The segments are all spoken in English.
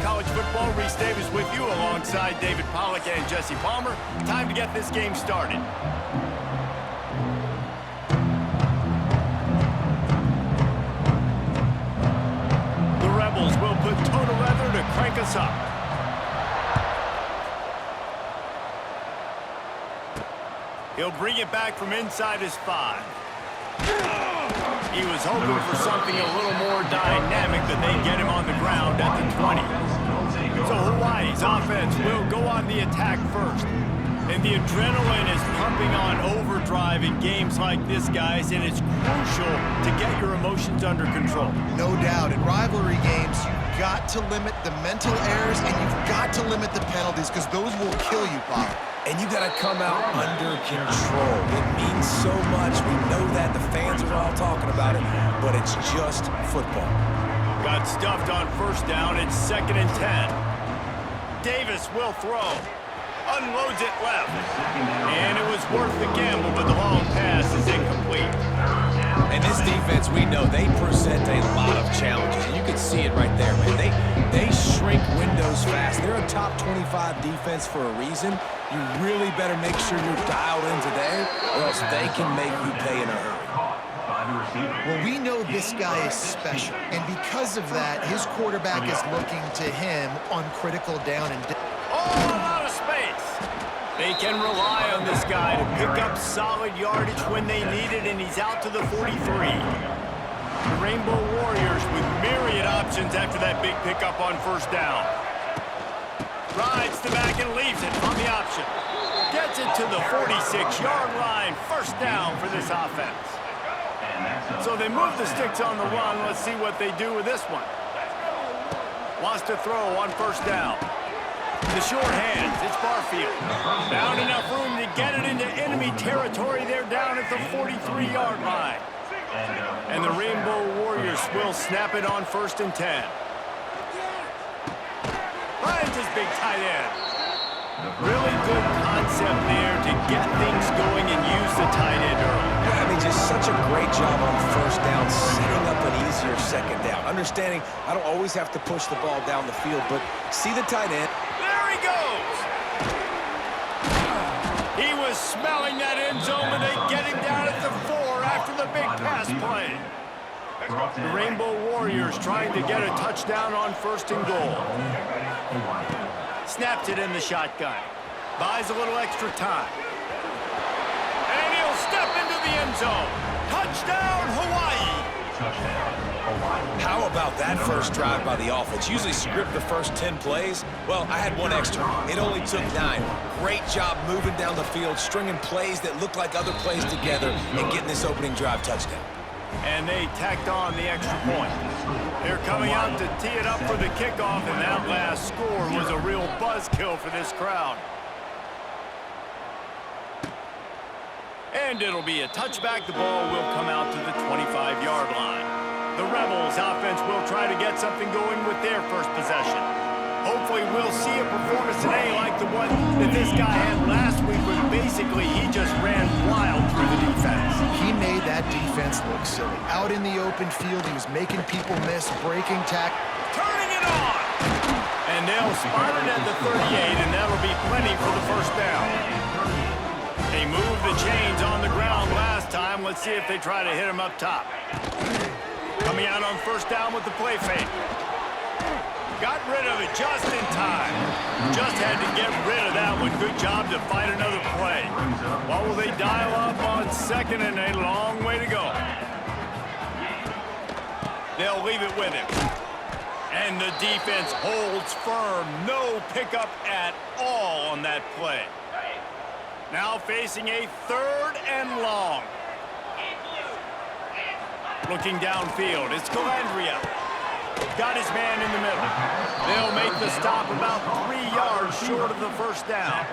College Football. Reese Davis with you alongside David Pollack and Jesse Palmer. Time to get this game started. The Rebels will put total leather to crank us up. He'll bring it back from inside his 5. He was hoping for something a little more dynamic than they get him on the ground at the 20. So Hawaii's offense will go on the attack first. And the adrenaline is pumping on overdrive in games like this, guys, and it's crucial to get your emotions under control. No doubt. In rivalry games, you've got to limit the mental errors and you've got to limit the penalties because those will kill you, Bob. And you got to come out under control. It means so much. We know that. The fans are all talking about it, but it's just football. Got stuffed on first down. It's 2nd and 10. Davis will throw. Unloads it left. And it was worth the gamble, but the long pass is incomplete. And this defense, we know, they present a lot of challenges. And you can see it right there, man. They shrink windows fast. They're a top 25 defense for a reason. You really better make sure you're dialed in today, or else they can make you pay in a hurry. Well, we know this guy is special, and because of that, his quarterback is looking to him on critical down and All out of space. They can rely on this guy to pick up solid yardage when they need it, and he's out to the 43. The Rainbow Warriors with myriad options after that big pickup on first down. Rides the back and leaves it on the option. Gets it to the 46-yard line. First down for this offense. So they move the sticks on the run. Let's see what they do with this one. Wants to throw on first down. The short hands, it's Barfield. Found enough room to get it into enemy territory. They're down at the 43-yard line. And the Rainbow Warriors will snap it on 1st and 10. Finds his big tight end. Really good concept there to get things going and use the tight end early. Yeah, I mean, just such a great job on first down, setting up an easier second down. Understanding I don't always have to push the ball down the field, but see the tight end. There he goes. He was smelling that end zone, and they get him down at the 4 after the big pass play. The Rainbow Warriors trying to get a touchdown on 1st and goal. Snaps it in the shotgun. Buys a little extra time. And he'll step into the end zone. Touchdown, Hawaii! How about that first drive by the offense? Usually script the first 10 plays. Well, I had one extra. It only took 9. Great job moving down the field, stringing plays that look like other plays together, and getting this opening drive touchdown. And they tacked on the extra point. They're coming out to tee it up for the kickoff, and that last score was a real buzzkill for this crowd. And it'll be a touchback. The ball will come out to the 25-yard line. The Rebels offense will try to get something going with their first possession. Hopefully we'll see a performance today like the one that this guy had last week, where basically he just ran wild through the defense. He made that defense look silly. Out in the open field, he was making people miss, breaking tackles. Turning it on! And they'll spot it at the 38, and that'll be plenty for the first down. They moved the chains on the ground last time. Let's see if they try to hit him up top. Coming out on first down with the play fake. Got rid of it just in time. Just had to get rid of that one. Good job to find another play. What will they dial up on 2nd and a long way to go? They'll leave it with him. And the defense holds firm. No pickup at all on that play. Now facing a 3rd and long. Looking downfield, it's Calandria. Got his man in the middle. They'll make the stop about 3 yards short of the first down.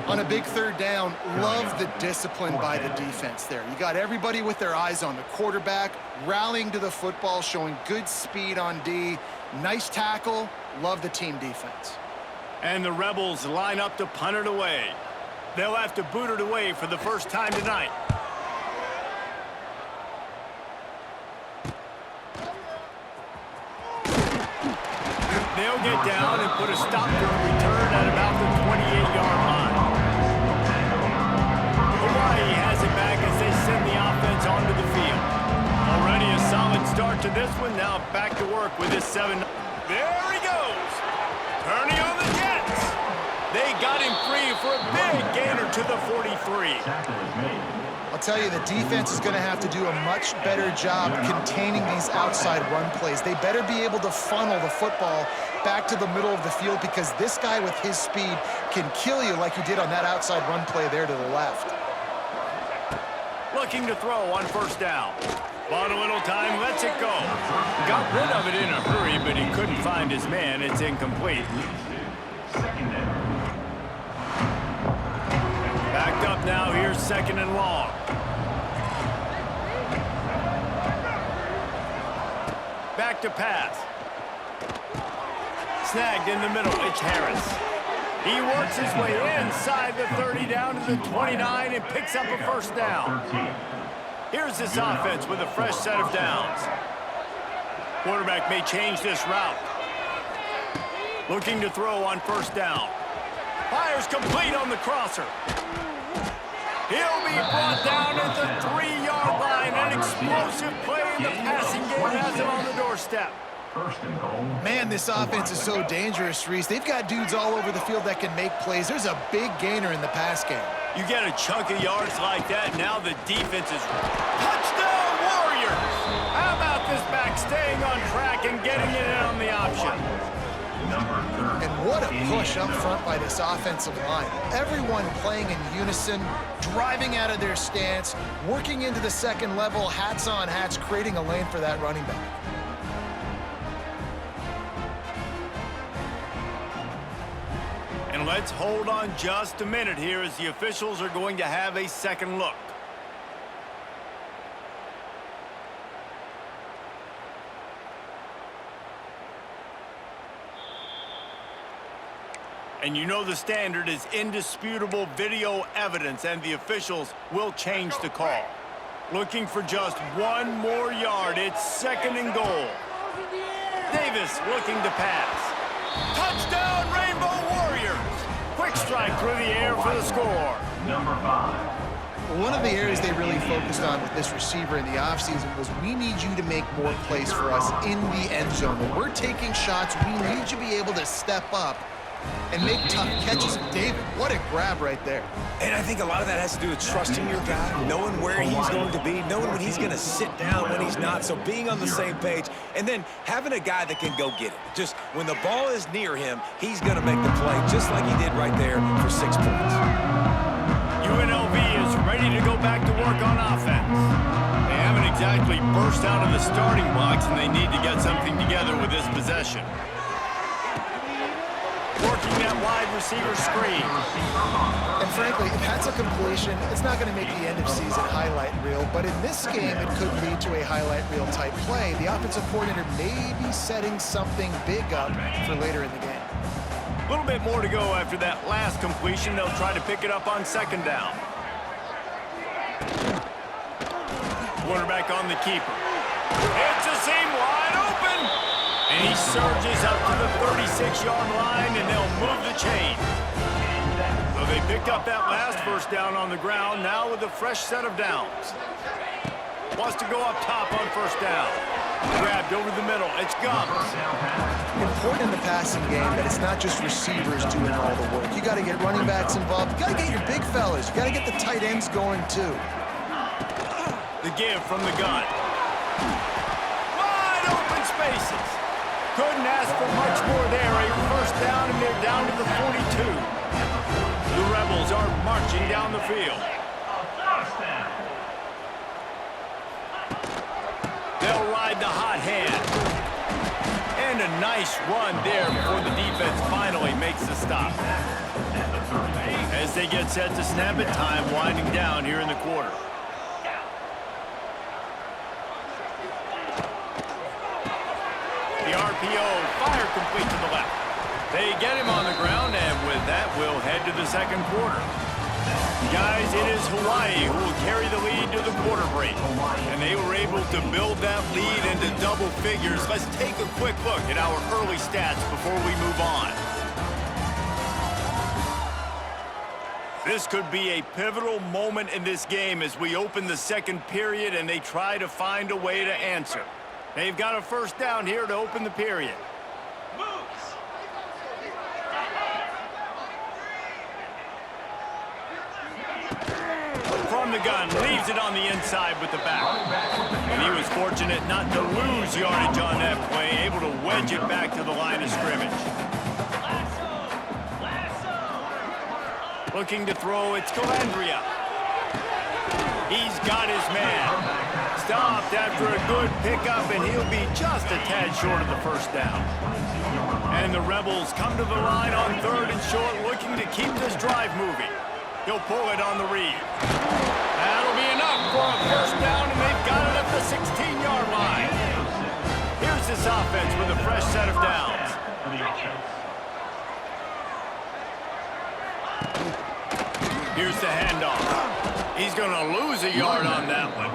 On a big 3rd down, love the discipline by the defense there. You got everybody with their eyes on the quarterback, rallying to the football, showing good speed on D. Nice tackle. Love the team defense. And the Rebels line up to punt it away. They'll have to boot it away for the first time tonight. They'll get down and put a stop to a return at about the 28-yard line. Hawaii has it back as they send the offense onto the field. Already a solid start to this one. Now back to work with this 7. There he goes. Turning on the Jets. They got him free for a big gainer to the 43. I'll tell you, the defense is going to have to do a much better job containing these outside run plays. They better be able to funnel the football back to the middle of the field because this guy with his speed can kill you like he did on that outside run play there to the left. Looking to throw on first down. Bought a little time, lets it go. Got rid of it in a hurry, but he couldn't find his man. It's incomplete. Backed up now, here's 2nd and long. Back to pass. Snagged in the middle, it's Harris. He works his way inside the 30 down to the 29 and picks up a first down. Here's this offense with a fresh set of downs. Quarterback may change this route. Looking to throw on first down. Fires complete on the crosser. He'll be brought down at the 3-yard line. An explosive play in the passing game has him on the doorstep. Man, this offense is so dangerous, Reese. They've got dudes all over the field that can make plays. There's a big gainer in the pass game. You get a chunk of yards like that, now the defense is... Touchdown, Warriors! How about this back staying on track and getting it in on the option? And what a push up front by this offensive line. Everyone playing in unison, driving out of their stance, working into the second level, hats on hats, creating a lane for that running back. And let's hold on just a minute here as the officials are going to have a second look. And you know the standard is indisputable video evidence, and the officials will change the call. Looking for just one more yard. It's 2nd and goal. Davis looking to pass. Touchdown, Rainbow Warriors! Quick strike through the air for the score. Number 5. One of the areas they really focused on with this receiver in the offseason was we need you to make more plays for us in the end zone. When we're taking shots, we need you to be able to step up and make tough catches. David, what a grab right there. And I think a lot of that has to do with trusting your guy, knowing where he's going to be, knowing when he's going to sit down, when he's not, so being on the same page, and then having a guy that can go get it. Just when the ball is near him, he's going to make the play, just like he did right there for 6 points. UNLV is ready to go back to work on offense. They haven't exactly burst out of the starting blocks, and they need to get something together with this possession. Working that wide receiver screen. And frankly, if that's a completion, it's not going to make the end of season highlight reel, but in this game, it could lead to a highlight reel type play. The offensive coordinator may be setting something big up for later in the game. A little bit more to go after that last completion. They'll try to pick it up on 2nd down. Quarterback on the keeper. It's a seam wide open. And he surges up to the 36-yard line, and they'll move the chain. So they picked up that last first down on the ground, now with a fresh set of downs. Wants to go up top on first down. Grabbed over the middle. It's Gums. Important in the passing game that it's not just receivers doing all the work. You got to get running backs involved. You got to get your big fellas. You got to get the tight ends going too. The give from the gun. Wide open spaces. Couldn't ask for much more there. A first down, and they're down to the 42. The Rebels are marching down the field. They'll ride the hot hand. And a nice run there before the defense finally makes the stop. As they get set to snap it, time winding down here in the quarter. The RPO, fire complete to the left. They get him on the ground, and with that, we'll head to the second quarter. Guys, it is Hawaii who will carry the lead to the quarter break. And they were able to build that lead into double figures. Let's take a quick look at our early stats before we move on. This could be a pivotal moment in this game as we open the second period and they try to find a way to answer. They've got a first down here to open the period. From the gun, leaves it on the inside with the back. And he was fortunate not to lose yardage on that play, able to wedge it back to the line of scrimmage. Looking to throw, it's Calandria. He's got his man. Stopped after a good pickup, and he'll be just a tad short of the first down. And the Rebels come to the line on third and short, looking to keep this drive moving. He'll pull it on the read. That'll be enough for a first down, and they've got it at the 16-yard line. Here's this offense with a fresh set of downs. Here's the handoff. He's going to lose a yard on that one.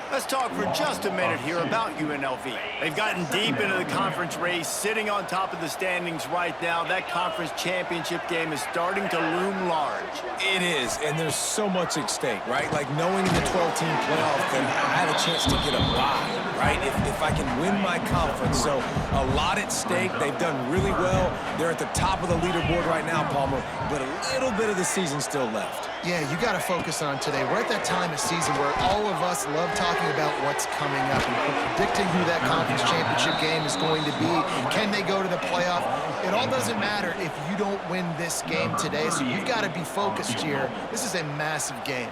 Let's talk for just a minute here about UNLV. They've gotten deep into the conference race, sitting on top of the standings right now. That conference championship game is starting to loom large. It is, and there's so much at stake, right? Like knowing in the 12-team playoff that I had a chance to get a bye, right? If I can win my conference. So a lot at stake. They've done really well. They're at the top of the leaderboard right now, Palmer, but a little bit of the season still left. Yeah, you got to focus on today. We're at that time of season where all of us love talking about what's coming up and predicting who that conference championship game is going to be. Can they go to the playoff? It all doesn't matter if you don't win this game today, so you've got to be focused here. This is a massive game.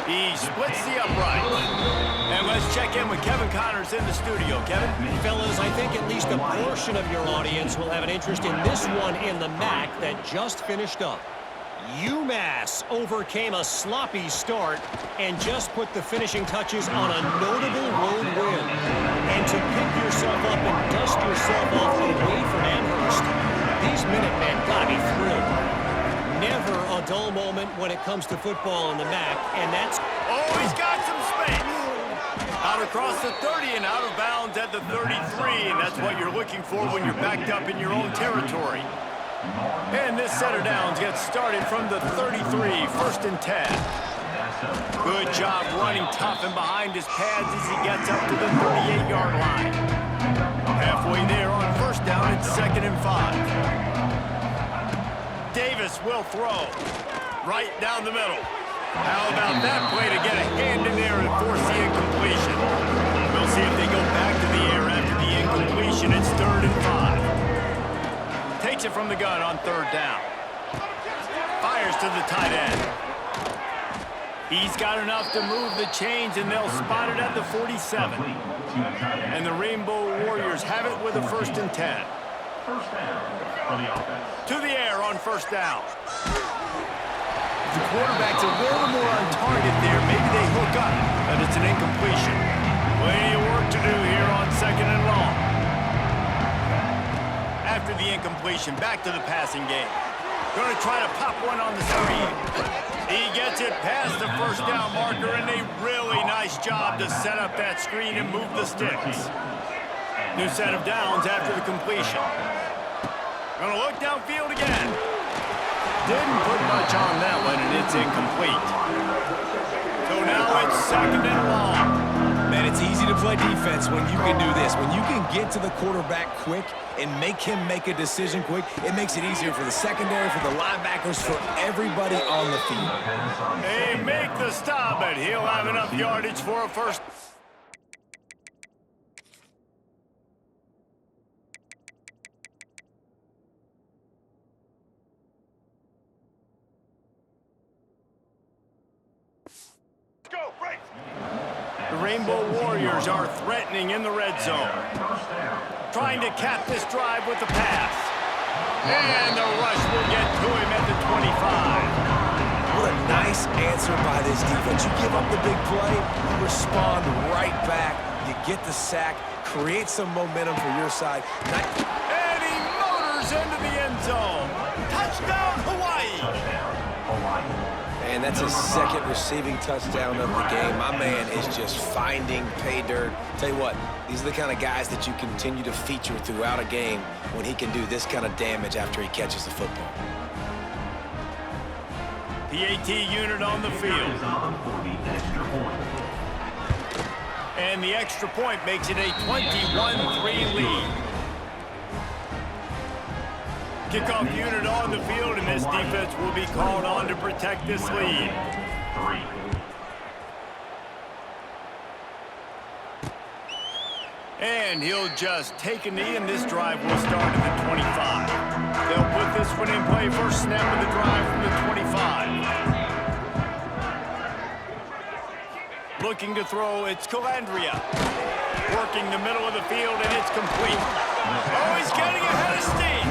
He splits the upright. And let's check in with Kevin Connors in the studio. Kevin? Fellas, I think at least a portion of your audience will have an interest in this one in the MAC that just finished up. UMass overcame a sloppy start and just put the finishing touches on a notable road win. And to pick yourself up and dust yourself off away from Amherst, these Minutemen gotta be thrilled. Never a dull moment when it comes to football in the MAC, and that's... Oh, he's got some space. Out across the 30 and out of bounds at the 33, and that's what you're looking for when you're backed up in your own territory. And this set of downs gets started from the 33, first and 10. Good job running tough and behind his pads as he gets up to the 38-yard line. Halfway there on first down, it's 2nd and 5. Davis will throw right down the middle. How about that play to get a hand in there and force the incompletion? We'll see if they go back to the air after the incompletion. It's 3rd and 5. Takes it from the gun on 3rd down. Fires to the tight end. He's got enough to move the chains, and they'll spot it at the 47. And the Rainbow Warriors have it with a 1st and 10. First down for the offense. To the air on 1st down. The quarterback's a little more on target there. Maybe they hook up, but it's an incompletion. Plenty of work to do here on 2nd and long. After the incompletion, back to the passing game. Going to try to pop one on the screen. He gets it past the 1st down marker, and a really nice job to set up that screen and move the sticks. New set of downs after the completion. Going to look downfield again. Didn't put much on that one, and it's incomplete. So now it's 2nd and long. Man, it's easy to play defense when you can do this. When you can get to the quarterback quick and make him make a decision quick, it makes it easier for the secondary, for the linebackers, for everybody on the field. They make the stop, but he'll have enough yardage for a first. The Rainbow Warriors are threatening in the red zone. Trying to cap this drive with the pass. And the rush will get to him at the 25. What a nice answer by this defense. You give up the big play, you respond right back, you get the sack, create some momentum for your side. And he motors goes into the end zone. Touchdown, Hawaii. And that's his second receiving touchdown of the game. My man is just finding pay dirt. Tell you what, these are the kind of guys that you continue to feature throughout a game when he can do this kind of damage after he catches the football. PAT unit on the field. And the extra point makes it a 21-3 lead. Kickoff unit on the field, and this defense will be called on to protect this lead. And he'll just take a knee, and this drive will start at the 25. They'll put this one in play first snap of the drive from the 25. Looking to throw, it's Calandria. Working the middle of the field, and it's complete. Oh, he's getting ahead of steam.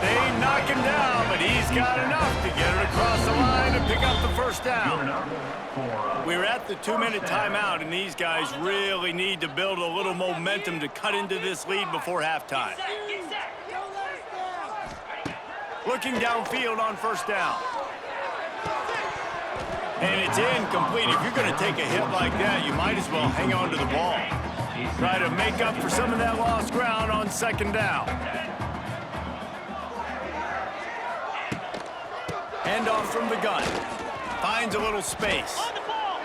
They knock him down, but he's got enough to get it across the line and pick up the first down. We're at the 2-minute timeout, and these guys really need to build a little momentum to cut into this lead before halftime. Looking downfield on first down. And it's incomplete. If you're going to take a hit like that, you might as well hang on to the ball. Try to make up for some of that lost ground on second down. Handoff from the gun. Finds a little space.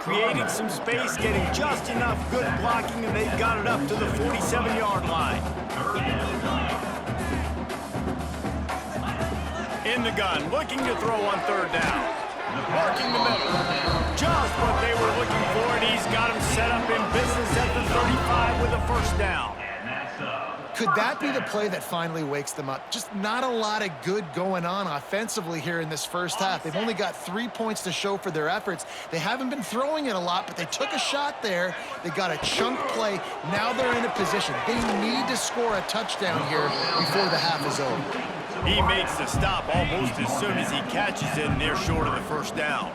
Creating some space, getting just enough good blocking, and they've got it up to the 47-yard line. In the gun, looking to throw on third down. Working the middle. Just what they were looking for, and he's got him set up in business at the 35 with a first down. Could that be the play that finally wakes them up? Just not a lot of good going on offensively here in this first half. They've only got 3 points to show for their efforts. They haven't been throwing it a lot, but they took a shot there. They got a chunk play. Now they're in a position. They need to score a touchdown here before the half is over. He makes the stop almost as soon as he catches it, and they're short of the first down.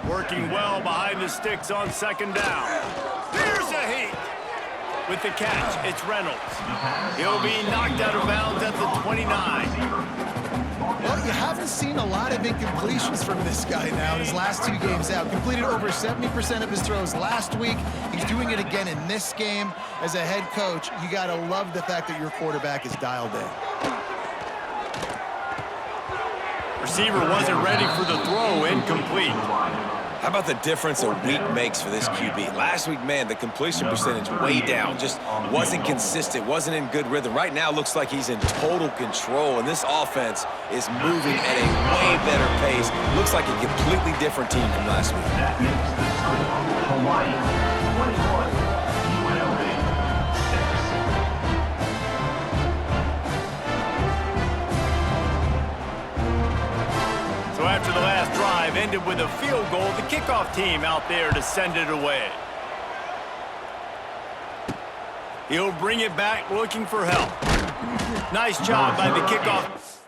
Working well behind the sticks on second down. Here's a heat. With the catch, it's Reynolds. He'll be knocked out of bounds at the 29. Well, you haven't seen a lot of incompletions from this guy now in his last 2 games out. Completed over 70% of his throws last week. He's doing it again in this game. As a head coach, you got to love the fact that your quarterback is dialed in. Receiver wasn't ready for the throw, incomplete. How about the difference a week makes for this QB? Last week, man, the completion percentage way down. Just wasn't consistent, wasn't in good rhythm. Right now, looks like he's in total control, and this offense is moving at a way better pace. Looks like a completely different team from last week. That makes the score Hawaii 21, UNLV 6. So after the last drive ended with a field goal, the kickoff team out there to send it away. He'll bring it back looking for help. Nice job by the kickoff.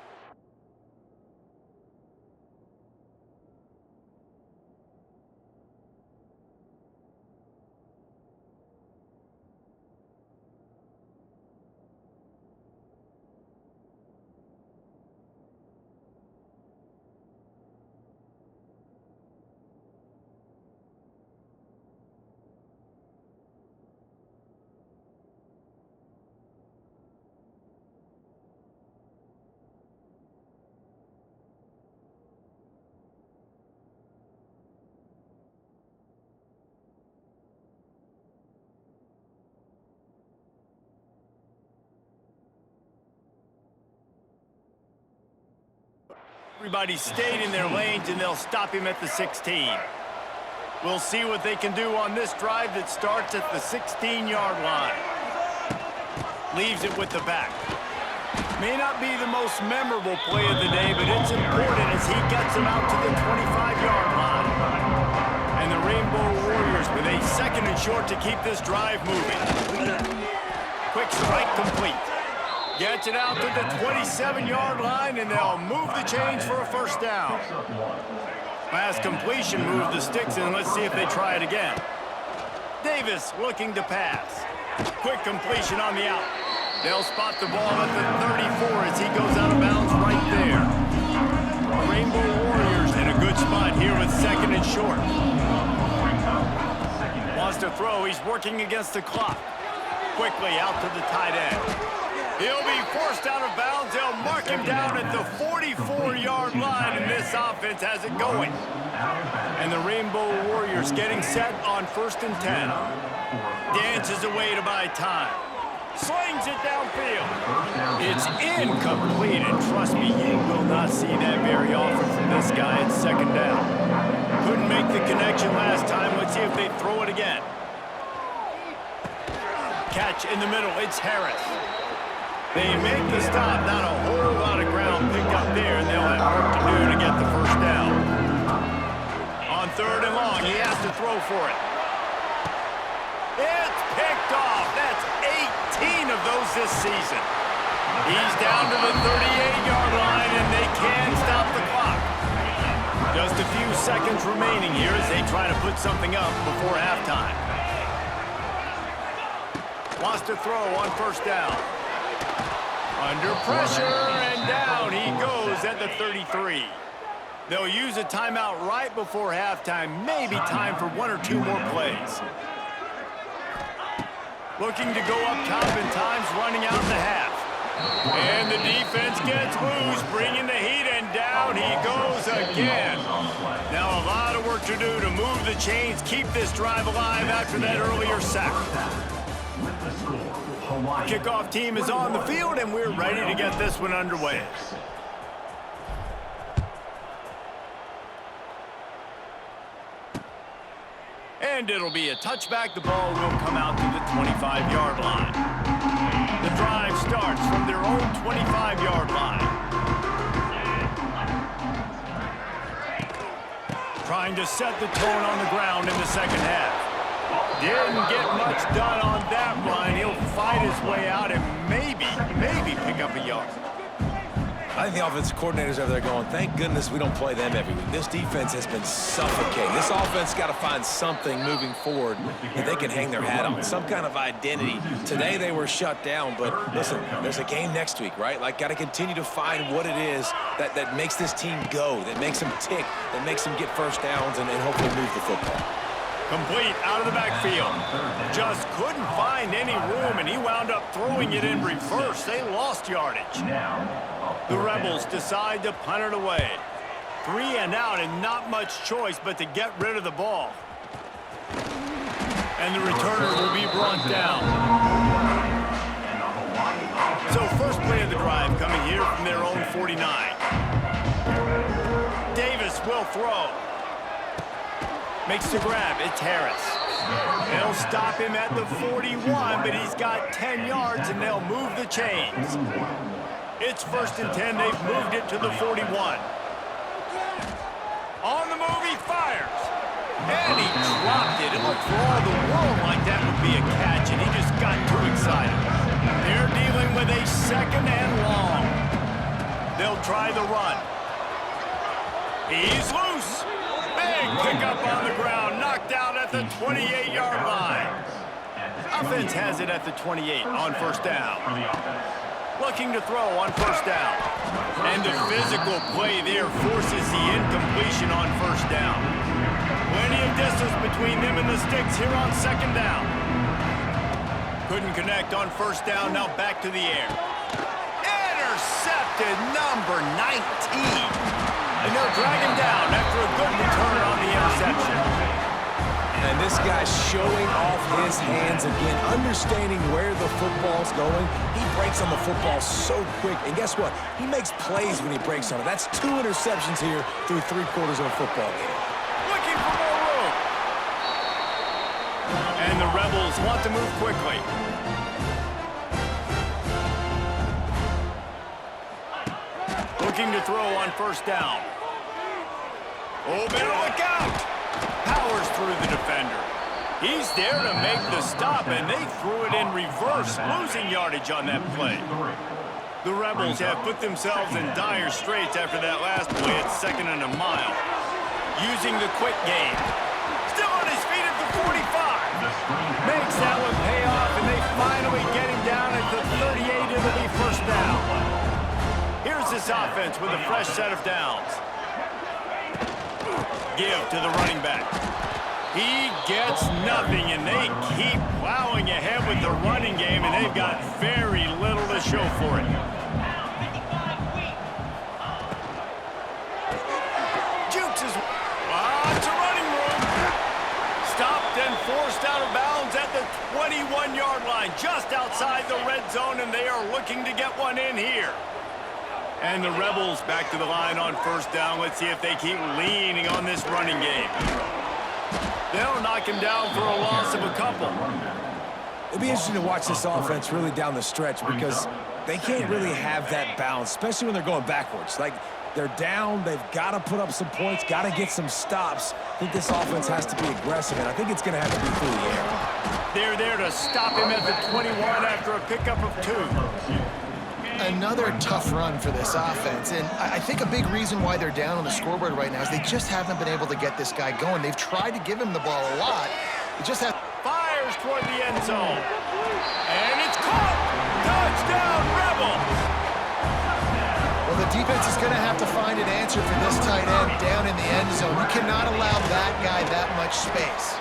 Everybody stayed in their lanes, and they'll stop him at the 16. We'll see what they can do on this drive that starts at the 16-yard line. Leaves it with the back. May not be the most memorable play of the day, but it's important as he gets him out to the 25-yard line. And the Rainbow Warriors with a second and short to keep this drive moving. Quick strike complete. Gets it out to the 27-yard line, and they'll move the chains for a first down. Last completion moved the sticks, and let's see if they try it again. Davis looking to pass. Quick completion on the out. They'll spot the ball at the 34 as he goes out of bounds right there. Rainbow Warriors in a good spot here with second and short. Wants to throw. He's working against the clock. Quickly out to the tight end. He'll be forced out of bounds. They'll mark him down at the 44-yard line, and this offense has it going. And the Rainbow Warriors getting set on 1st and 10. Dances away to buy time. Slings it downfield. It's incomplete, and trust me, you will not see that very often from this guy at 2nd down. Couldn't make the connection last time. Let's see if they throw it again. Catch in the middle. It's Harris. They make the stop. Not a whole lot of ground picked up there, and they'll have work to do to get the 1st down. On 3rd and long, he has to throw for it. It's picked off. That's 18 of those this season. He's down to the 38-yard line, and they can't stop the clock. Just a few seconds remaining here as they try to put something up before halftime. Wants to throw on 1st down. Under pressure, and down he goes at the 33. They'll use a timeout right before halftime. Maybe time for 1 or 2 more plays. Looking to go up top, and time's running out in the half. And the defense gets loose, bringing the heat, and down he goes again. Now a lot of work to do to move the chains, keep this drive alive after that earlier sack. Kickoff team is on the field, and we're ready to get this one underway. And it'll be a touchback. The ball will come out to the 25-yard line. The drive starts from their own 25-yard line. Trying to set the tone on the ground in the 2nd half. Didn't get much done on that run. He'll fight his way out and maybe pick up a yard. I think the offensive coordinators over there going, thank goodness we don't play them every week. This defense has been suffocating. This offense got to find something moving forward that they can hang their hat on, some kind of identity. Today they were shut down, but listen, there's a game next week, right? Like, got to continue to find what it is that makes this team go, that makes them tick, that makes them get 1st downs and hopefully move the football. Complete out of the backfield. Just couldn't find any room, and he wound up throwing it in reverse. They lost yardage. The Rebels decide to punt it away. 3 and out, and not much choice but to get rid of the ball. And the returner will be brought down. So 1st play of the drive coming here from their own 49. Davis will throw. Makes the grab. It's Harris. They'll stop him at the 41, but he's got 10 yards, and they'll move the chains. It's 1st and 10. They've moved it to the 41. On the move, he fires. And he dropped it. It looked for all the world like that would be a catch, and he just got too excited. They're dealing with a 2nd and long. They'll try the run. He's loose. Big pickup on the ground, knocked out at the 28-yard line. Offense has it at the 28 on 1st down. Looking to throw on 1st down. And the physical play there forces the incompletion on 1st down. Plenty of distance between them and the sticks here on 2nd down. Couldn't connect on 1st down, now back to the air. Intercepted, number 19. And they'll drag him down after a good return on the interception. And this guy's showing off his hands again, understanding where the football's going. He breaks on the football so quick. And guess what? He makes plays when he breaks on it. That's 2 interceptions here through 3/4 of a football game. Looking for more room. And the Rebels want to move quickly. Looking to throw on 1st down. Oh, better look out. Powers through the defender. He's there to make the stop, and they threw it in reverse, losing yardage on that play. The Rebels have put themselves in dire straits after that last play at 2nd and a mile. Using the quick game. Still on his feet at the 45. Makes that one pay off, and they finally get him down at the 38. offense with a fresh set of downs. Give to the running back. He gets nothing, and they keep plowing ahead with the running game, and they've got very little to show for it. Jukes is lots of running room. Stopped and forced out of bounds at the 21-yard line, just outside the red zone, and they are looking to get one in here. And the Rebels back to the line on first down. Let's see if they keep leaning on this running game. They'll knock him down for a loss of a couple. It'll be interesting to watch this offense really down the stretch because they can't really have that balance, especially when they're going backwards. Like, they're down, they've got to put up some points, got to get some stops. I think this offense has to be aggressive, and I think it's going to have to be through the air. They're there to stop him at the 21 after a pickup of 2. Another tough run for this offense, and I think a big reason why they're down on the scoreboard right now is they just haven't been able to get this guy going. They've tried to give him the ball a lot. It just has... Fires toward the end zone. And it's caught! Touchdown, Rebels! Well, the defense is going to have to find an answer for this tight end down in the end zone. You cannot allow that guy that much space.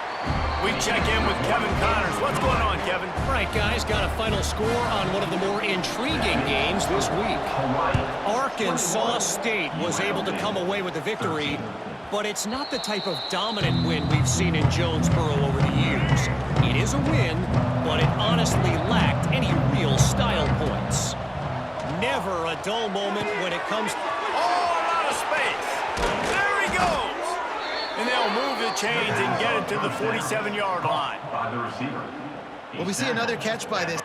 We check in with Kevin Connors. What's going on, Kevin? All right, guys, got a final score on one of the more intriguing games this week. Arkansas State was able to come away with the victory, but it's not the type of dominant win we've seen in Jonesboro over the years. It is a win, but it honestly lacked any real style points. Never a dull moment when it comes... Oh, a lot of space. There he goes. And they'll move the chains and get it to the 47-yard line. By the receiver. Well, we see another catch by this.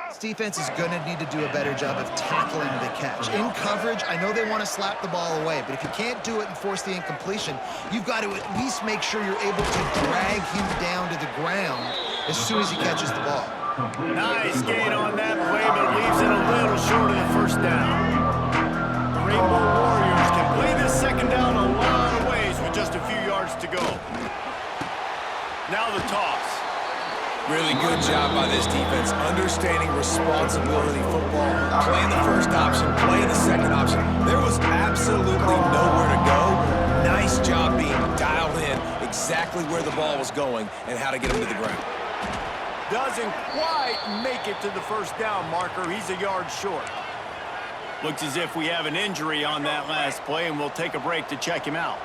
This defense is going to need to do a better job of tackling the catch. In coverage, I know they want to slap the ball away, but if you can't do it and force the incompletion, you've got to at least make sure you're able to drag him down to the ground as soon as he catches the ball. Nice gain on that play, but leaves it a little short of the first down. The Rainbow Warriors can play this second down a lot of ways with just a few yards to go. Now the toss. Really good job by this defense, understanding responsibility football, playing the first option, playing the second option. There was absolutely nowhere to go. Nice job being dialed in exactly where the ball was going and how to get him to the ground. Doesn't quite make it to the first down marker. He's a yard short. Looks as if we have an injury on that last play, and we'll take a break to check him out.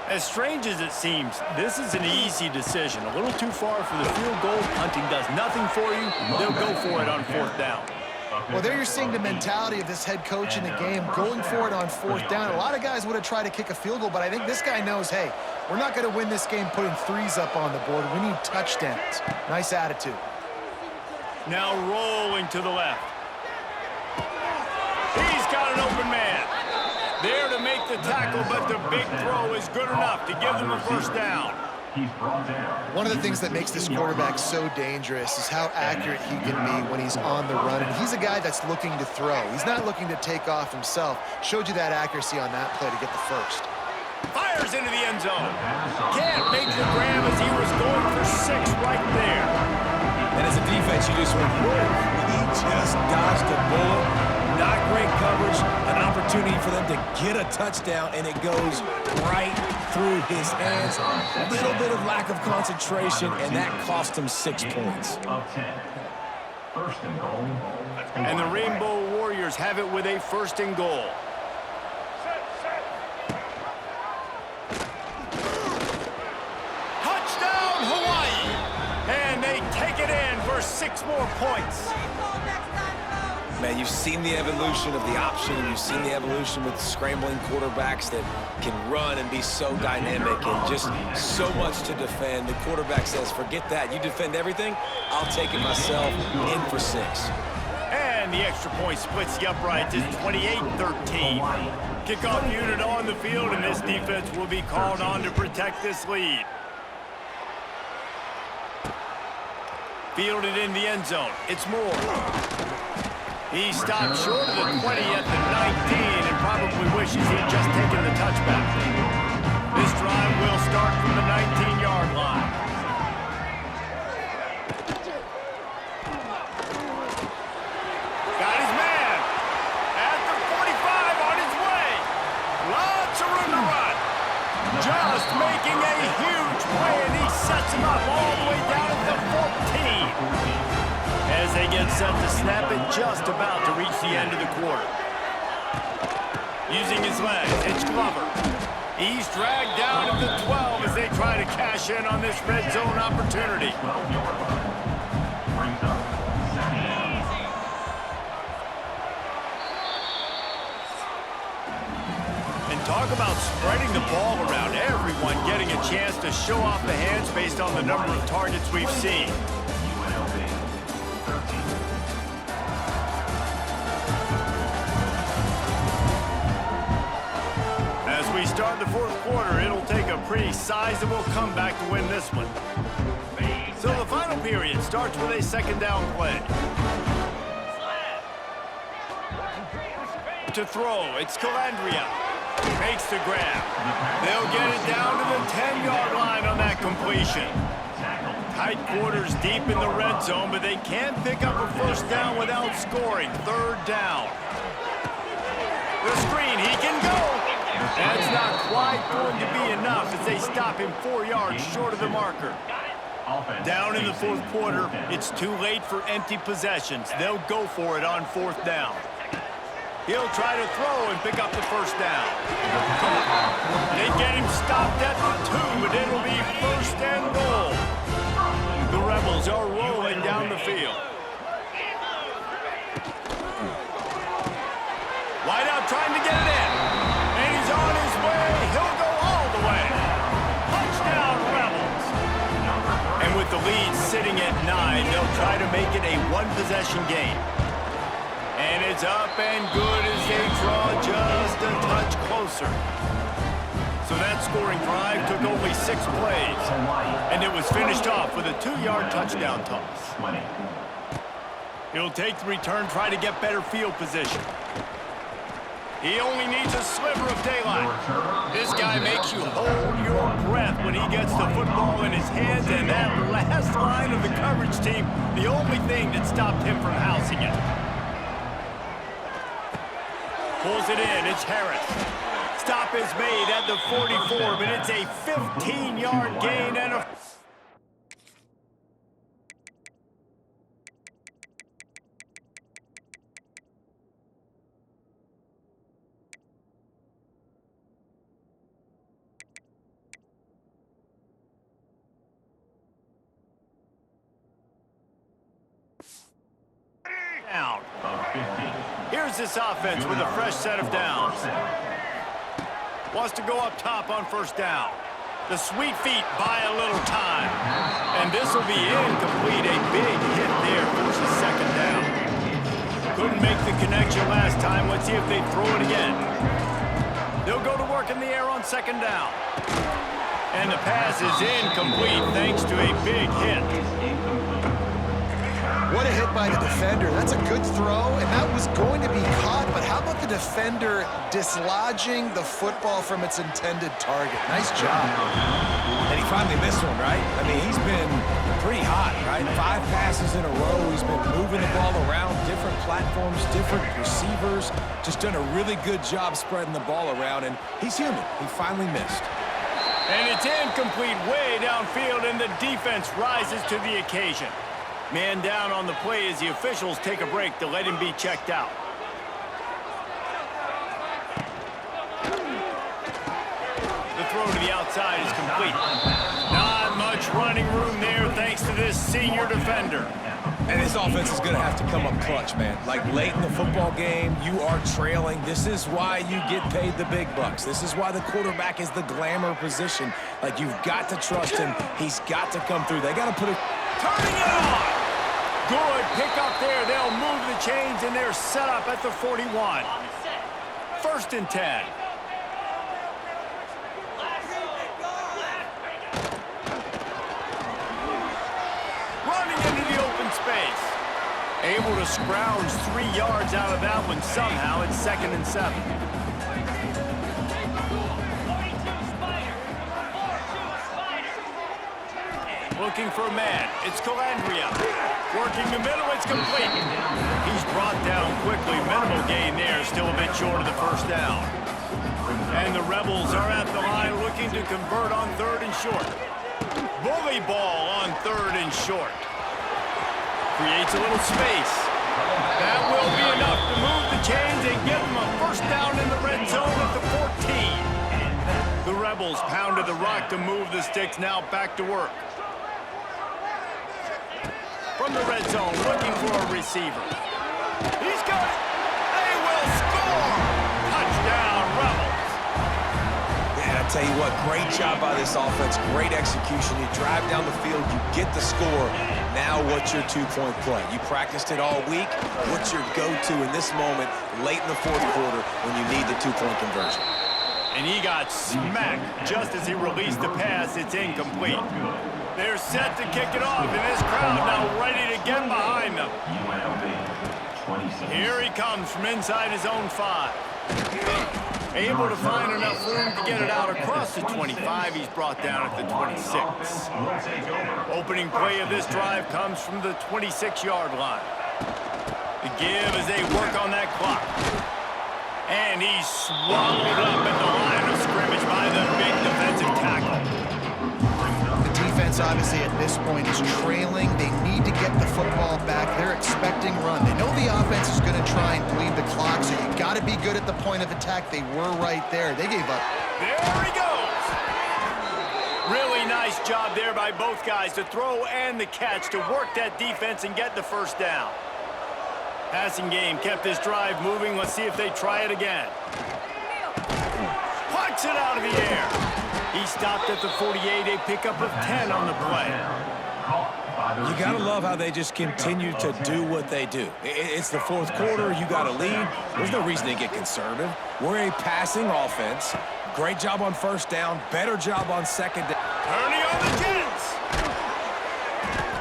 As strange as it seems, this is an easy decision. A little too far for the field goal. Punting does nothing for you. They'll go for it on fourth down. Well, there you're seeing the mentality of this head coach in the game, going for it on fourth down. A lot of guys would have tried to kick a field goal, but I think this guy knows, hey, we're not going to win this game putting threes up on the board. We need touchdowns. Nice attitude. Now rolling to the left. He's got an open man. There to make the tackle, but the big throw is good enough to give them a first down. He's brought down. One of the things that makes this quarterback so dangerous is how accurate he can be when he's on the run. And he's a guy that's looking to throw. He's not looking to take off himself. Showed you that accuracy on that play to get the first. Fires into the end zone. Can't make the grab as he was going for 6 right there. And as a defense, you just went, whoa, he just dodged a bullet. Not great coverage, an opportunity for them to get a touchdown, and it goes right through his hands. A little bit of lack of concentration, and that cost him 6 points. Of 10. First and goal. And the Rainbow Warriors have it with a first and goal. Touchdown, Hawaii! And they take it in for 6 more points. Man, you've seen the evolution of the option, and you've seen the evolution with scrambling quarterbacks that can run and be so dynamic and just so much to defend. The quarterback says, forget that. You defend everything, I'll take it myself. In for 6. And the extra point splits the uprights. It's 28-13. Kickoff unit on the field, and this defense will be called on to protect this lead. Fielded in the end zone. It's Moore. He stopped short of the 20 at the 19 and probably wishes he'd just taken the touchback. This drive will start from the 19-yard line. Got his man at the 45 on his way. Lots of room to run. Just making a huge play, and he sets him up all the way down at the 14. As they get set to snap it, just about to reach the end of the quarter. Using his legs, it's Glover. He's dragged down at the 12 as they try to cash in on this red zone opportunity. And talk about spreading the ball around, everyone getting a chance to show off the hands based on the number of targets we've seen. As we start the fourth quarter, it'll take a pretty sizable comeback to win this one. So the final period starts with a second down play. To throw, it's Calandria. Makes the grab. They'll get it down to the 10-yard line on that completion. Tight quarters deep in the red zone, but they can't pick up a first down without scoring. Third down. The screen, he can go. That's not quite going to be enough as they stop him 4 yards short of the marker. Down in the fourth quarter, it's too late for empty possessions. They'll go for it on fourth down. He'll try to throw and pick up the first down. They get him stopped at the 2, but it'll be first and goal. The Rebels are rolling down the field. Wideout trying to get it in. And he's on his way. He'll go all the way. Touchdown, Rebels. And with the lead sitting at 9, they'll try to make it a one-possession game. And it's up and good as they draw just a touch closer. So that scoring drive took only 6 plays. And it was finished off with a 2-yard touchdown toss. He'll take the return, try to get better field position. He only needs a sliver of daylight. This guy makes you hold your breath when he gets the football in his hands, and that last line of the coverage team, the only thing that stopped him from housing it. Pulls it in, it's Harris. Stop is made at the 44, but it's a 15-yard gain and a... down. Here's this offense with a fresh set of downs. Wants to go up top on first down. The sweet feet buy a little time. And this will be incomplete. A big hit there versus second down. Couldn't make the connection last time. Let's see if they throw it again. They'll go to work in the air on second down. And the pass is incomplete thanks to a big hit. What a hit by the defender. That's a good throw, and that was going to be caught, but how about the defender dislodging the football from its intended target? Nice job. And he finally missed one, right? I mean, he's been pretty hot, right? 5 passes in a row. He's been moving the ball around, different platforms, different receivers. Just done a really good job spreading the ball around, and he's human. He finally missed. And it's incomplete way downfield, and the defense rises to the occasion. Man down on the play as the officials take a break to let him be checked out. The throw to the outside is complete. Not much running room there thanks to this senior defender. And this offense is going to have to come up clutch, man. Like late in the football game, you are trailing. This is why you get paid the big bucks. This is why the quarterback is the glamour position. Like, you've got to trust him. He's got to come through. They got to put it... Turning it on! Good pick up there. They'll move the chains, and they're set up at the 41. First and 10. Running into the open Able to scrounge 3 yards out of that one somehow. It's 2nd and 7. Looking for a man. It's Calandria. Working the middle. It's complete. He's brought down quickly. Minimal gain there. Still a bit short of the first down. And the Rebels are at the line looking to convert on 3rd and short. Bully ball on 3rd and short. Creates a little space. That will be enough to move the chains and give them a first down in the red zone at the 14. The Rebels pounded the rock to move the sticks. Now back to work. From the red zone, looking for a receiver. He's got it. They will score. Touchdown, Rebels. Man, I tell you what, great job by this offense. Great execution. You drive down the field, you get the score. Now what's your two-point play? You practiced it all week. What's your go-to in this moment late in the 4th quarter when you need the two-point conversion? And he got smacked just as he released the pass. It's incomplete. They're set to kick it off, and this crowd now ready to get behind them. Here he comes from inside his own 5. Able to find enough room to get it out across the 25. He's brought down at the 26. Opening play of this drive comes from the 26-yard line. The give as they work on that clock. And he's swallowed up at the line of scrimmage by the big defensive tackle. The defense, obviously, at this point is trailing. They need to get the football back. They're expecting run. They know the offense is going to try and bleed the clock, so you got to be good at the point of attack. They were right there. They gave up. There he goes. Really nice job there by both guys to throw and the catch to work that defense and get the first down. Passing game kept this drive moving. Let's see if they try it again. Pucks it out of the air. He stopped at the 48, a pickup of 10 on the play. You got to love how they just continue to do what they do. It's the 4th quarter. You got a lead. There's no reason to get conservative. We're a passing offense. Great job on 1st down. Better job on 2nd down. Turning on the Jets.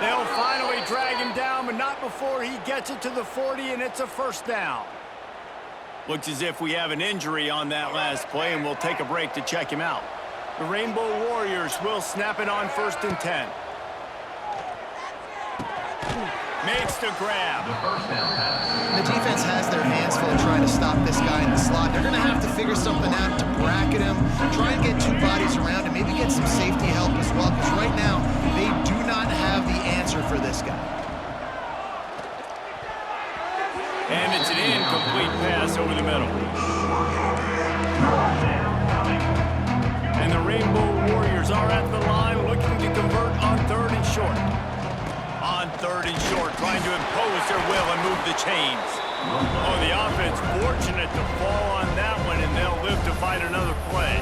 They'll finally drag him down, but not before he gets it to the 40, and it's a first down. Looks as if we have an injury on that last play, and we'll take a break to check him out. The Rainbow Warriors will snap it on 1st and 10. Makes the grab. The defense has their hands full trying to stop this guy in the slot. They're going to have to figure something out to bracket him, try and get 2 bodies around him, maybe get some safety help as well, because right now they do not have the answer for this guy. And it's an incomplete pass over the middle. And the Rainbow Warriors are at the line looking to convert on 3rd and short. On 3rd and short, trying to impose their will and move the chains. Oh, the offense fortunate to fall on that one, and they'll live to fight another play.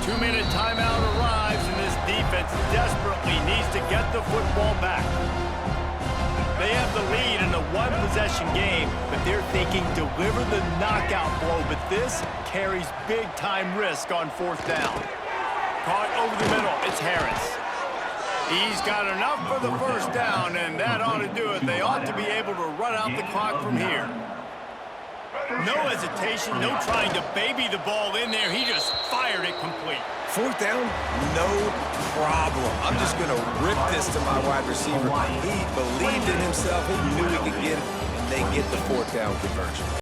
2-minute timeout arrives, and this defense desperately needs to get the football back. They have the lead in a 1-possession game, but they're thinking deliver the knockout blow, but this carries big-time risk on 4th down. Caught over the middle, it's Harris. He's got enough for the first down, and that ought to do it. They ought to be able to run out the clock from here. No hesitation, no trying to baby the ball in there. He just fired it complete. 4th down, no problem. I'm just going to rip this to my wide receiver. He believed in himself. He knew he could get it, and they get the 4th down conversion.